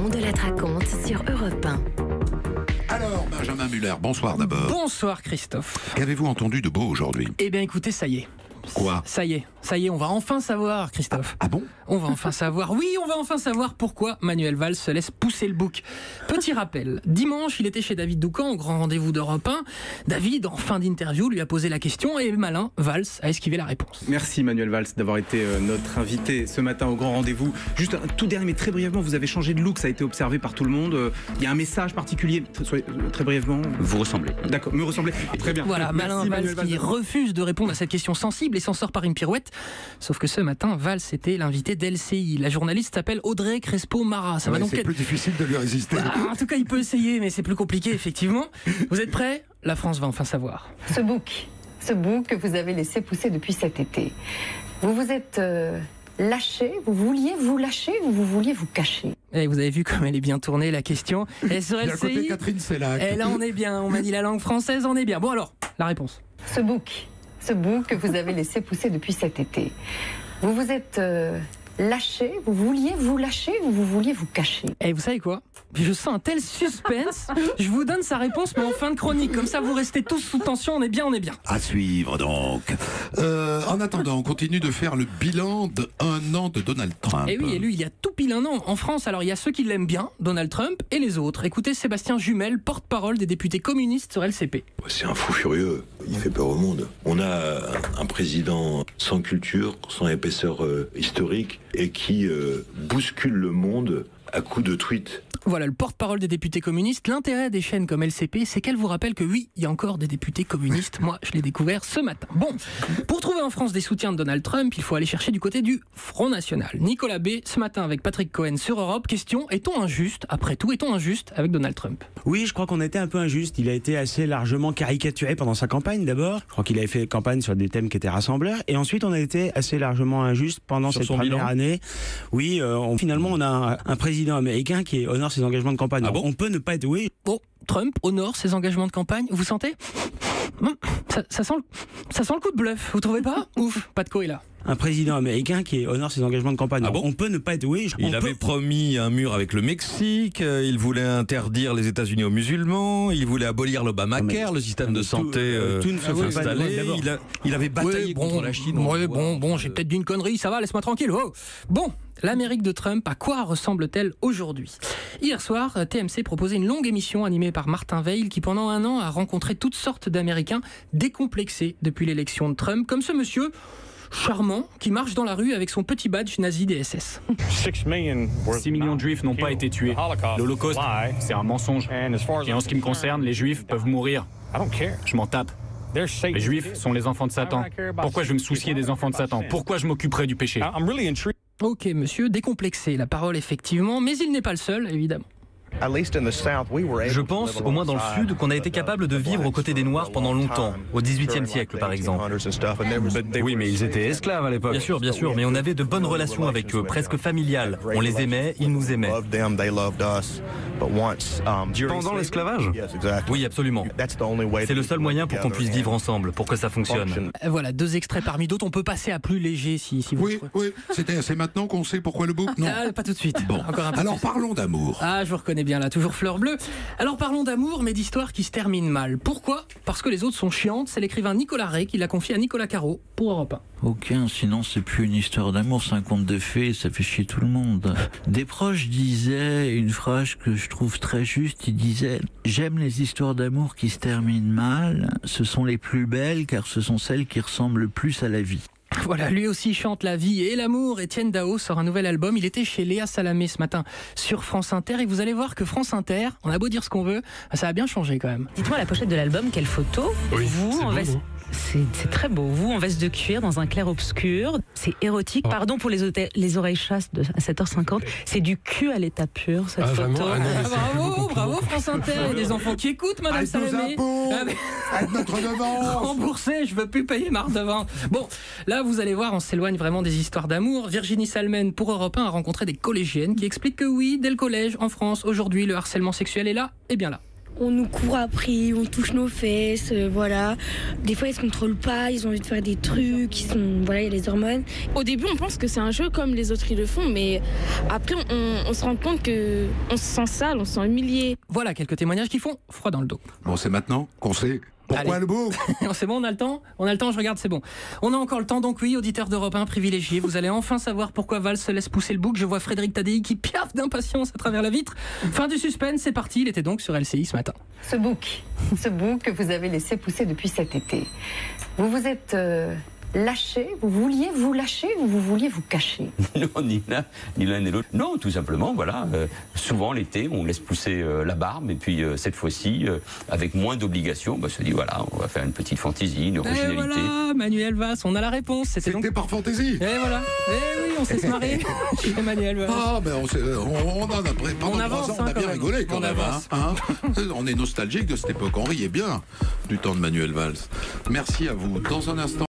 On de la raconte sur Europe 1. Alors, Benjamin Muller, bonsoir d'abord. Bonsoir Christophe. Qu'avez-vous entendu de beau aujourd'hui? Eh bien écoutez, ça y est. Quoi? Ça y est, on va enfin savoir, Christophe. Ah bon? On va enfin savoir, oui, on va enfin savoir pourquoi Manuel Valls se laisse pousser le bouc. Petit rappel, dimanche, il était chez David Doucan au grand rendez-vous d'Europe 1. David, en fin d'interview, lui a posé la question et malin, Valls a esquivé la réponse. Merci Manuel Valls d'avoir été notre invité ce matin au grand rendez-vous. Juste un tout dernier, mais très brièvement, vous avez changé de look, ça a été observé par tout le monde. Il y a un message particulier, très brièvement. Vous ressemblez. D'accord, me ressemblez. Très bien. Voilà, malin Valls qui refuse de répondre à cette question sensible et s'en sort par une pirouette. Sauf que ce matin, Valls était l'invité d'LCI. La journaliste s'appelle Audrey Crespo-Mara. Ça va donc c'est être plus difficile de lui résister. En tout cas, il peut essayer, mais c'est plus compliqué, effectivement. Vous êtes prêts? La France va enfin savoir. Ce bouc que vous avez laissé pousser depuis cet été, vous vous êtes lâché, vous vouliez vous lâcher ou vous vouliez vous cacher? Et vous avez vu comme elle est bien tournée, la question. Et sur Il y a à côté LCI, Catherine Sellac. et là on est bien, on m'a dit la langue française, on est bien. Bon alors, la réponse. Ce bouc que vous avez laissé pousser depuis cet été, vous vous êtes lâché, vous vouliez vous lâcher ou vous vouliez vous cacher? Et vous savez quoi? Je sens un tel suspense, je vous donne sa réponse, mais en fin de chronique. Comme ça, vous restez tous sous tension, on est bien. À suivre donc. En attendant, on continue de faire le bilan d'un an de Donald Trump. Et oui, et lui, il y a tout pile un an en France. Alors, il y a ceux qui l'aiment bien, Donald Trump, et les autres. Écoutez Sébastien Jumel, porte-parole des députés communistes sur LCP. C'est un fou furieux, il fait peur au monde. On a un président sans culture, sans épaisseur historique, et qui bouscule le monde à coups de tweets. Voilà, le porte-parole des députés communistes. L'intérêt des chaînes comme LCP, c'est qu'elles vous rappellent que oui, il y a encore des députés communistes. Moi, je l'ai découvert ce matin. Bon, pour trouver en France des soutiens de Donald Trump, il faut aller chercher du côté du Front National. Nicolas B, ce matin avec Patrick Cohen sur Europe. Question, est-on injuste? Après tout, est-on injuste avec Donald Trump? Oui, je crois qu'on a été un peu injuste. Il a été assez largement caricaturé pendant sa campagne d'abord. Je crois qu'il avait fait campagne sur des thèmes qui étaient rassembleurs. Et ensuite, on a été assez largement injuste pendant cette première année. Oui, finalement, on a un président américain qui honore ses engagements de campagne. On peut ne pas être... Oui. Bon, Trump honore ses engagements de campagne, vous sentez? Ça sent le coup de bluff, vous trouvez pas? Ouf, pas de co est là. Un président américain qui honore ses engagements de campagne. On peut ne pas être... Oui, il avait promis un mur avec le Mexique, il voulait interdire les États-Unis aux musulmans, il voulait abolir l'Obamacare, le système de santé installé, il avait bataillé contre la Chine. Bon, j'ai peut-être dit une connerie, ça va, laisse-moi tranquille. Oh. Bon, l'Amérique de Trump, à quoi ressemble-t-elle aujourd'hui? Hier soir, TMC proposait une longue émission animée par Martin Veil qui pendant un an a rencontré toutes sortes d'Américains décomplexés depuis l'élection de Trump, comme ce monsieur charmant qui marche dans la rue avec son petit badge nazi des SS. 6 millions de juifs n'ont pas été tués. L'Holocauste, c'est un mensonge. Et en ce qui me concerne, les juifs peuvent mourir. Je m'en tape. Les juifs sont les enfants de Satan. Pourquoi je vais me soucier des enfants de Satan? Pourquoi je m'occuperai du péché? Ok, monsieur, décomplexé, la parole effectivement, mais il n'est pas le seul, évidemment. Je pense, au moins dans le Sud, qu'on a été capable de vivre aux côtés des Noirs pendant longtemps, au XVIIIe siècle par exemple. Oui, mais ils étaient esclaves à l'époque. Bien sûr, mais on avait de bonnes relations avec eux, presque familiales. On les aimait, ils nous aimaient. Pendant l'esclavage? Oui, absolument. C'est le seul moyen pour qu'on puisse vivre ensemble, pour que ça fonctionne. Voilà, 2 extraits parmi d'autres, on peut passer à plus léger si vous... Oui, c'est maintenant qu'on sait pourquoi le bouc, non? Pas tout de suite. Bon, encore un peu. Alors parlons d'amour. Ah, je vous reconnais bien là, toujours fleur bleue. Alors parlons d'amour, mais d'histoires qui se terminent mal. Pourquoi? Parce que les autres sont chiantes. C'est l'écrivain Nicolas Rey qui l'a confié à Nicolas Caro pour Europe 1. Aucun, sinon c'est plus une histoire d'amour, c'est un conte de fées, ça fait chier tout le monde. Des proches disaient une phrase que je trouve très juste, ils disaient « J'aime les histoires d'amour qui se terminent mal, ce sont les plus belles car ce sont celles qui ressemblent le plus à la vie ». Voilà, lui aussi chante la vie et l'amour. Étienne Dao sort un nouvel album. Il était chez Léa Salamé ce matin sur France Inter. Et vous allez voir que France Inter, on a beau dire ce qu'on veut, ça a bien changé quand même. Dites-moi la pochette de l'album, quelle photo? Oui, vous en veste... C'est très beau. Vous en veste de cuir dans un clair obscur. C'est érotique. Pardon pour les oreilles chasses à 7h50. C'est du cul à l'état pur, cette photo. Bravo France Inter. Il y a des enfants qui écoutent, Madame Salamé. Avec notre devant. Remboursé, je veux plus payer ma redevance. Bon, là vous allez voir, on s'éloigne vraiment des histoires d'amour. Virginie Salmen pour Europe 1 a rencontré des collégiennes qui expliquent que oui, dès le collège en France, aujourd'hui, le harcèlement sexuel est là et bien là. On nous court après, on touche nos fesses, voilà. Des fois, ils se contrôlent pas, ils ont envie de faire des trucs, voilà, il y a les hormones. Au début, on pense que c'est un jeu comme les autres ils le font, mais après, on se rend compte que on se sent sale, on se sent humilié. Voilà quelques témoignages qui font froid dans le dos. Bon, c'est maintenant qu'on sait pourquoi le bouc. C'est bon, on a le temps, je regarde, c'est bon. On a encore le temps, donc oui, auditeurs d'Europe 1 privilégiés, vous allez enfin savoir pourquoi Valls se laisse pousser le bouc. Je vois Frédéric Tadei qui piaffe d'impatience à travers la vitre. Fin du suspense, c'est parti, il était donc sur LCI ce matin. Ce bouc que vous avez laissé pousser depuis cet été, vous vous êtes lâché, vous vouliez vous lâcher ou vous vouliez vous cacher? Non, ni l'un ni l'autre. Non, tout simplement, voilà. Souvent, l'été, on laisse pousser la barbe, et puis cette fois-ci, avec moins d'obligations, on se dit, voilà, on va faire une petite fantaisie, une originalité. Et voilà, Manuel Valls, on a la réponse. C'était donc par fantaisie. Et voilà. Et oui, on s'est se marrer chez Manuel Valls. Ah, ben on en a pendant 3 ans, on a bien rigolé quand même. On est nostalgique de cette époque, on riait bien du temps de Manuel Valls. Merci à vous. Dans un instant.